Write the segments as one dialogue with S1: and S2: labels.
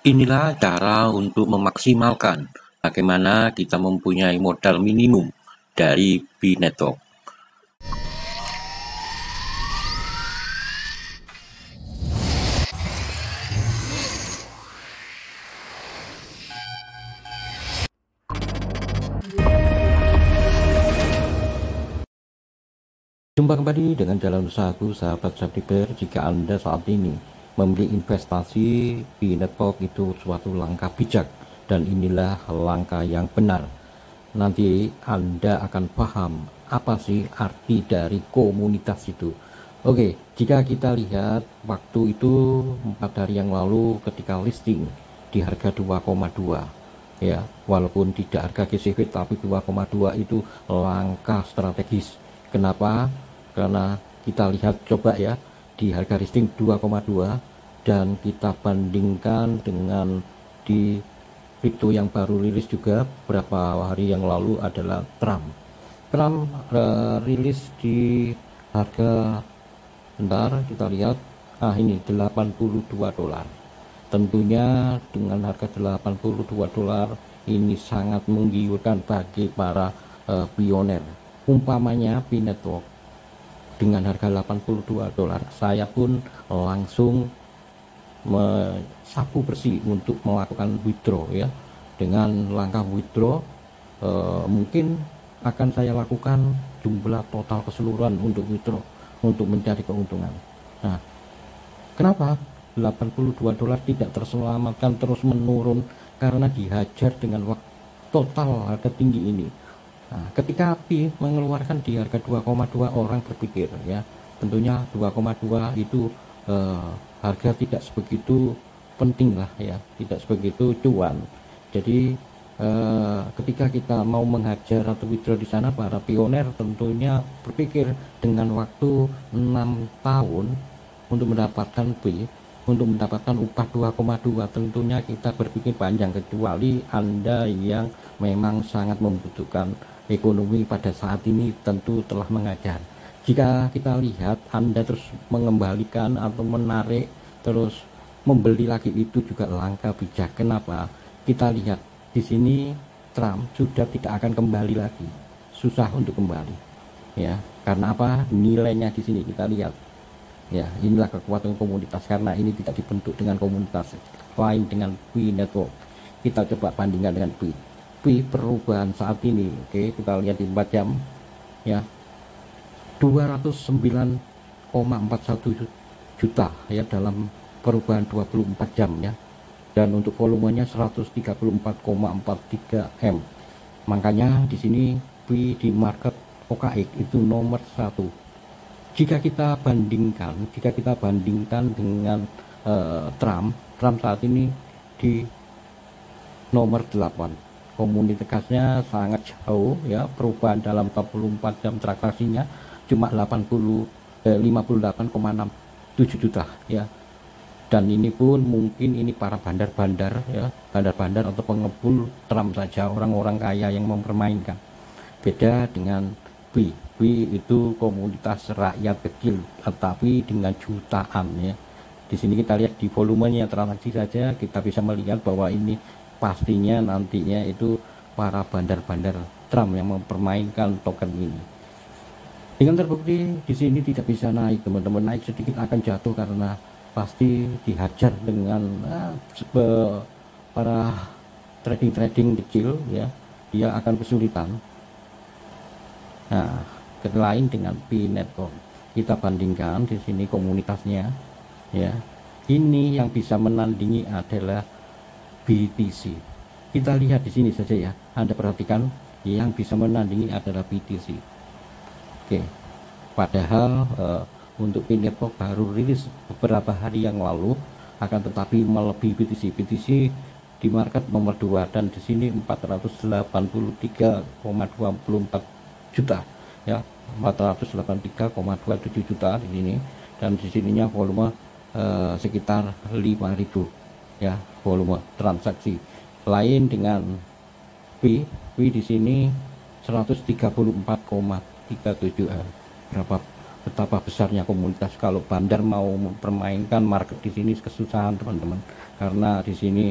S1: Inilah cara untuk memaksimalkan bagaimana kita mempunyai modal minimum dari Binetwork. Jumpa kembali dengan jalan usahaku, sahabat subscriber. Jika Anda saat ini membeli investasi Binetwork, itu suatu langkah bijak, dan inilah langkah yang benar. Nanti Anda akan paham apa sih arti dari komunitas itu. Oke, jika kita lihat waktu itu 4 hari yang lalu ketika listing di harga 2,2, ya, walaupun tidak harga GCV tapi 2,2 itu langkah strategis. Kenapa? Karena kita lihat coba ya, di harga listing 2,2 dan kita bandingkan dengan di kripto yang baru rilis juga beberapa hari yang lalu adalah Trump rilis di harga, bentar kita lihat, ini $82. Tentunya dengan harga $82 ini sangat menggiurkan bagi para pioner. Umpamanya Binetwork dengan harga $82, saya pun langsung sapu bersih untuk melakukan withdraw ya. Dengan langkah withdraw mungkin akan saya lakukan jumlah total keseluruhan untuk withdraw untuk mencari keuntungan. Nah, kenapa $82 tidak terselamatkan terus menurun? Karena dihajar dengan waktu total harga tinggi ini. Nah, ketika api mengeluarkan di harga 2,2, orang berpikir ya, tentunya 2,2 itu harga tidak sebegitu penting lah ya, tidak sebegitu cuan. Jadi ketika kita mau menghajar atau withdraw di sana, para pioner tentunya berpikir dengan waktu 6 tahun untuk mendapatkan untuk mendapatkan upah 2,2, tentunya kita berpikir panjang, kecuali Anda yang memang sangat membutuhkan ekonomi pada saat ini tentu telah mengajar. Jika kita lihat Anda terus mengembalikan atau menarik terus membeli lagi, itu juga langkah bijak. Kenapa? Kita lihat di sini Trump sudah tidak akan kembali lagi, susah untuk kembali ya. Karena apa? Nilainya di sini kita lihat ya, inilah kekuatan komunitas, karena ini tidak dibentuk dengan komunitas lain dengan Binetwork. Kita coba bandingkan dengan perubahan saat ini. Oke, kita lihat di 4 jam ya, 209,41 juta ya dalam perubahan 24 jam ya, dan untuk volumenya 134,43 M. Makanya di sini di market OKX itu nomor 1. Jika kita bandingkan dengan Trump saat ini di nomor 8. Komunitasnya sangat jauh ya, perubahan dalam 24 jam transaksinya cuma 58,67 juta ya. Dan ini pun mungkin ini para bandar-bandar ya, bandar-bandar atau pengepul Trump saja, orang-orang kaya yang mempermainkan. Beda dengan B itu komunitas rakyat kecil, tetapi dengan jutaan ya. Di sini kita lihat di volumenya transaksi saja kita bisa melihat bahwa ini pastinya nantinya itu para bandar-bandar Trump yang mempermainkan token ini. Dengan terbukti di sini tidak bisa naik, teman-teman. Naik sedikit akan jatuh karena pasti dihajar dengan para trading kecil ya, dia akan kesulitan. Nah, lain dengan Binetwork, kita bandingkan di sini komunitasnya ya. Ini yang bisa menandingi adalah BTC. Kita lihat di sini saja ya, Anda perhatikan yang bisa menandingi adalah BTC. Oke, padahal untuk Binetwork baru rilis beberapa hari yang lalu, akan tetapi melebihi BTC. BTC di market nomor 2 dan di sini 483,24 juta ya, 483,27 juta di sini, dan di sininya volume sekitar 5.000 ya, volume transaksi. Lain dengan P di sini 134,37 berapa betapa besarnya komunitas. Kalau bandar mau mempermainkan market di sini kesusahan teman-teman, karena di sini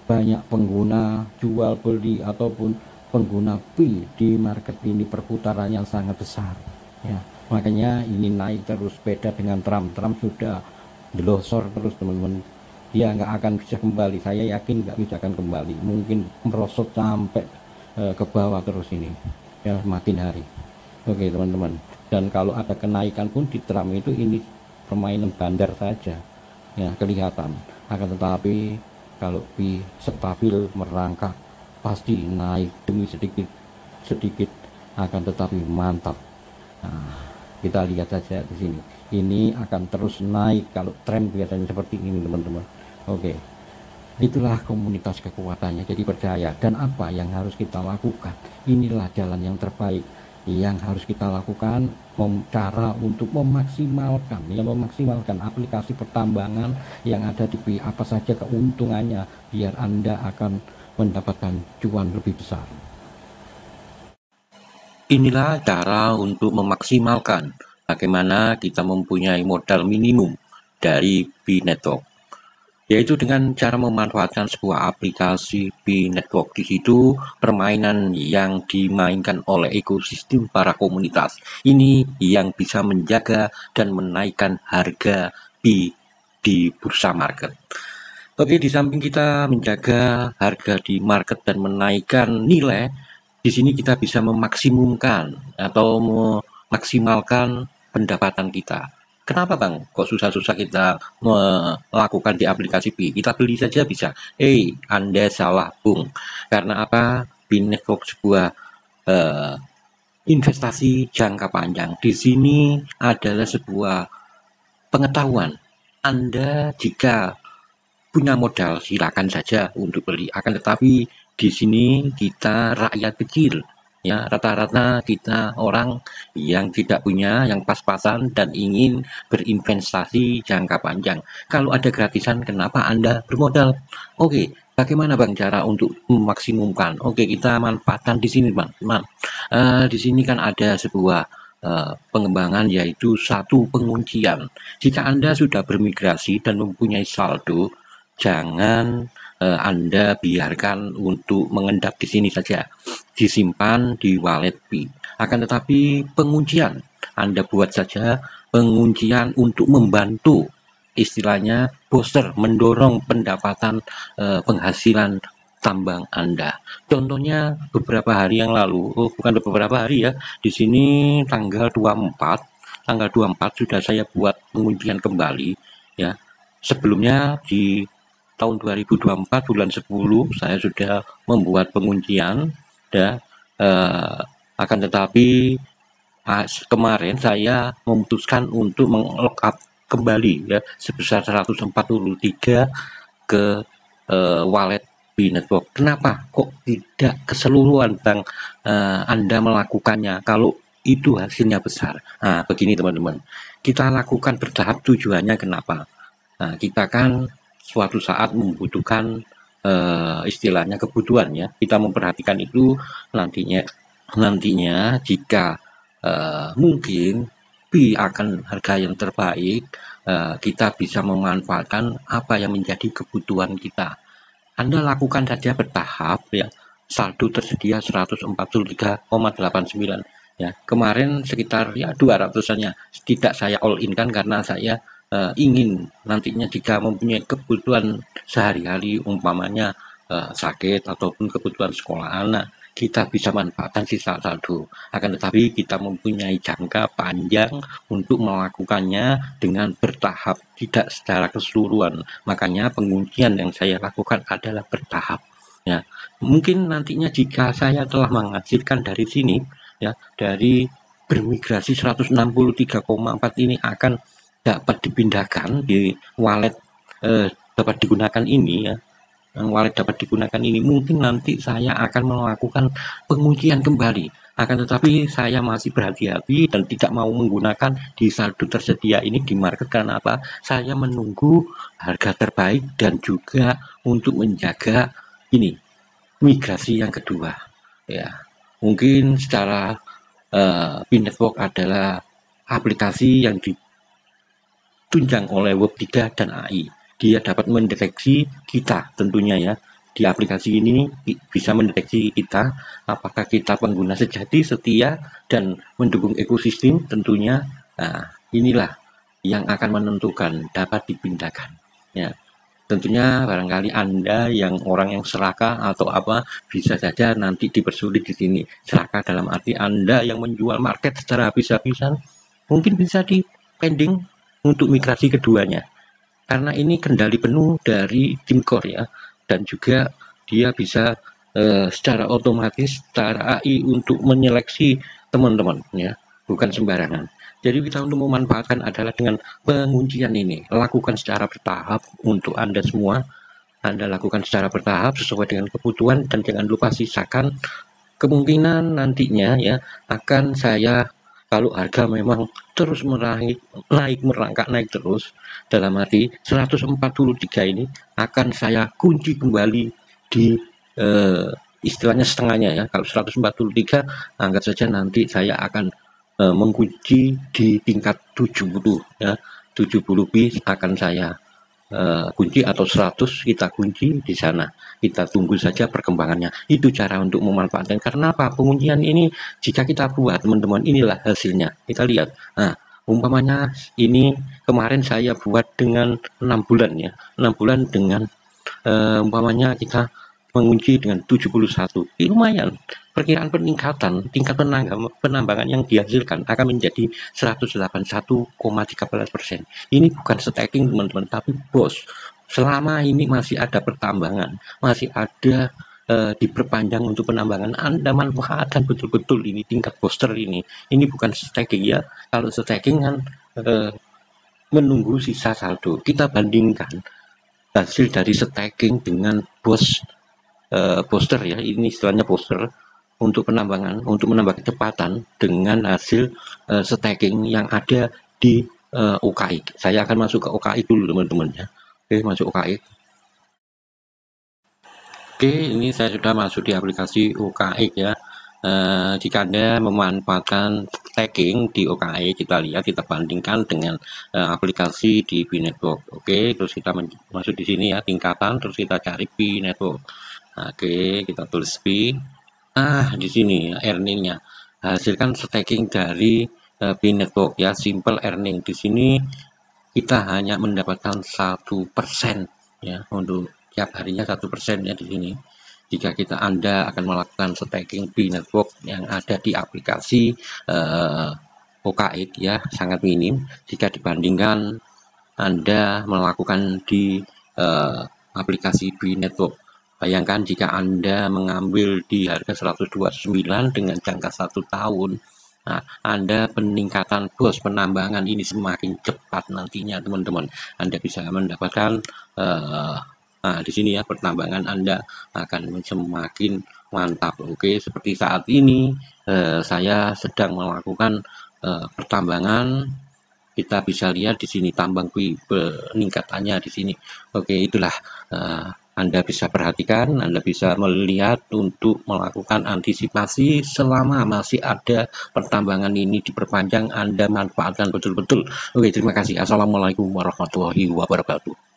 S1: banyak pengguna jual beli ataupun pengguna pi di market ini, perputarannya sangat besar ya. Makanya ini naik terus, beda dengan tram sudah delosor terus teman-teman, dia nggak akan bisa kembali, saya yakin nggak bisa akan kembali, mungkin merosot sampai ke bawah terus ini ya makin hari. Oke teman-teman, dan kalau ada kenaikan pun di tram itu ini permainan bandar saja ya kelihatan, akan tetapi kalau pi stabil merangkak pasti naik demi sedikit akan tetapi mantap. Nah, kita lihat saja di sini, ini akan terus naik kalau tren biasanya seperti ini teman-teman. Oke, itulah komunitas kekuatannya, jadi percaya. Dan apa yang harus kita lakukan, inilah jalan yang terbaik yang harus kita lakukan, cara untuk memaksimalkan aplikasi pertambangan yang ada di pi, apa saja keuntungannya, biar Anda akan mendapatkan cuan lebih besar.
S2: Inilah cara untuk memaksimalkan bagaimana kita mempunyai modal minimum dari pi network, yaitu dengan cara memanfaatkan sebuah aplikasi pi network. Di situ permainan yang dimainkan oleh ekosistem para komunitas ini yang bisa menjaga dan menaikkan harga pi di bursa market. Oke, di samping kita menjaga harga di market dan menaikkan nilai, di sini kita bisa memaksimumkan atau memaksimalkan pendapatan kita. Kenapa Bang? Kok susah-susah kita melakukan di aplikasi pi? Kita beli saja bisa. Anda salah Bung. Karena apa? Pi network sebuah investasi jangka panjang. Di sini adalah sebuah pengetahuan. Anda jika punya modal silakan saja untuk beli, akan tetapi di sini kita rakyat kecil ya, rata-rata kita orang yang tidak punya, yang pas-pasan dan ingin berinvestasi jangka panjang. Kalau ada gratisan, kenapa Anda bermodal? Oke, bagaimana Bang cara untuk memaksimumkan? Oke, kita manfaatkan di sini Bang. Di sini kan ada sebuah pengembangan, yaitu satu penguncian. Jika Anda sudah bermigrasi dan mempunyai saldo, jangan Anda biarkan untuk mengendap di sini saja, disimpan di wallet pi. Akan tetapi penguncian Anda buat saja penguncian untuk membantu, istilahnya booster, mendorong pendapatan penghasilan tambang Anda. Contohnya beberapa hari yang lalu, bukan beberapa hari ya, di sini tanggal 24 sudah saya buat penguncian kembali ya. Sebelumnya di tahun 2024 bulan 10 saya sudah membuat penguncian ya, akan tetapi kemarin saya memutuskan untuk meng-lockup kembali ya sebesar 143 ke wallet pi network. Kenapa kok tidak keseluruhan Bang Anda melakukannya kalau itu hasilnya besar? Nah, begini teman-teman, kita lakukan bertahap. Tujuannya kenapa? Nah, kita kan suatu saat membutuhkan istilahnya kebutuhan ya, kita memperhatikan itu nantinya jika mungkin pi akan harga yang terbaik, kita bisa memanfaatkan apa yang menjadi kebutuhan kita. Anda lakukan saja bertahap ya. Saldo tersedia 143,89 ya. Kemarin sekitar ya 200-annya. Tidak saya all in kan, karena saya ingin nantinya jika mempunyai kebutuhan sehari-hari, umpamanya sakit ataupun kebutuhan sekolah anak, kita bisa manfaatkan sisa saldo. Akan tetapi kita mempunyai jangka panjang untuk melakukannya dengan bertahap, tidak secara keseluruhan. Makanya penguncian yang saya lakukan adalah bertahap ya. Mungkin nantinya jika saya telah menghasilkan dari sini ya, dari bermigrasi 163,4 ini akan dapat dipindahkan di wallet, dapat digunakan ini ya, wallet dapat digunakan ini, mungkin nanti saya akan melakukan penguncian kembali. Akan tetapi saya masih berhati-hati dan tidak mau menggunakan di saldo tersedia ini di market. Karena apa? Saya menunggu harga terbaik dan juga untuk menjaga ini migrasi yang kedua ya. Mungkin secara pi network adalah aplikasi yang ditunjang oleh Web3 dan AI. Dia dapat mendeteksi kita tentunya ya. Di aplikasi ini bisa mendeteksi kita apakah kita pengguna sejati, setia, dan mendukung ekosistem tentunya. Nah, inilah yang akan menentukan dapat dipindahkan. Ya, tentunya barangkali Anda yang orang yang serakah atau apa bisa saja nanti dipersulit di sini. Serakah dalam arti Anda yang menjual market secara habis-habisan mungkin bisa di pending untuk migrasi keduanya. Karena ini kendali penuh dari tim core ya, dan juga dia bisa secara otomatis secara AI untuk menyeleksi teman-teman ya, bukan sembarangan. Jadi kita untuk memanfaatkan adalah dengan penguncian ini, lakukan secara bertahap untuk Anda semua. Anda lakukan secara bertahap sesuai dengan kebutuhan dan jangan lupa sisakan kemungkinan nantinya ya akan saya kalau harga memang terus merangkak naik terus, dalam arti 143 ini akan saya kunci kembali di istilahnya setengahnya ya. Kalau 143 anggap saja nanti saya akan mengunci di tingkat 70 ya, 70 bis akan saya kunci atau 100 kita kunci di sana. Kita tunggu saja perkembangannya. Itu cara untuk memanfaatkan. Karena apa? Penguncian ini jika kita buat teman-teman inilah hasilnya. Kita lihat. Nah, umpamanya ini kemarin saya buat dengan 6 bulan ya. 6 bulan dengan umpamanya kita mengunci dengan 71. Lumayan. Perkiraan peningkatan tingkat penambangan yang dihasilkan akan menjadi 181,13%. Ini bukan staking teman-teman, tapi bos. Selama ini masih ada pertambangan, masih ada diperpanjang untuk penambangan, Anda manfaatkan betul-betul ini tingkat booster ini. Ini bukan staking ya. Kalau staking kan menunggu sisa saldo. Kita bandingkan hasil dari staking dengan booster ya. Ini istilahnya booster untuk penambangan, untuk menambah kecepatan dengan hasil staking yang ada di OKX. Saya akan masuk ke OKX dulu teman-teman ya. Oke, masuk OKX. Oke, ini saya sudah masuk di aplikasi OKX ya. Jika Anda memanfaatkan staking di OKX, kita lihat, kita bandingkan dengan aplikasi di Binetwork. Oke, terus kita masuk di sini ya, tingkatan, terus kita cari Binetwork. Oke, kita tulis P. Di sini ya, earningnya hasilkan staking dari Binetwork ya, simple earning. Di sini kita hanya mendapatkan 1% ya, untuk tiap harinya 1% ya di sini. Jika Anda akan melakukan staking Binetwork yang ada di aplikasi OKX ya, sangat minim jika dibandingkan Anda melakukan di aplikasi Binetwork. Bayangkan jika Anda mengambil di harga 129 dengan jangka 1 tahun. Nah, Anda peningkatan bos penambangan ini semakin cepat nantinya teman-teman. Anda bisa mendapatkan di sini ya, pertambangan Anda akan semakin mantap. Oke, seperti saat ini saya sedang melakukan pertambangan. Kita bisa lihat di sini tambang peningkatannya di sini. Oke, itulah Anda bisa perhatikan, Anda bisa melihat untuk melakukan antisipasi selama masih ada pertambangan ini diperpanjang. Anda manfaatkan betul-betul. Oke, terima kasih. Assalamualaikum warahmatullahi wabarakatuh.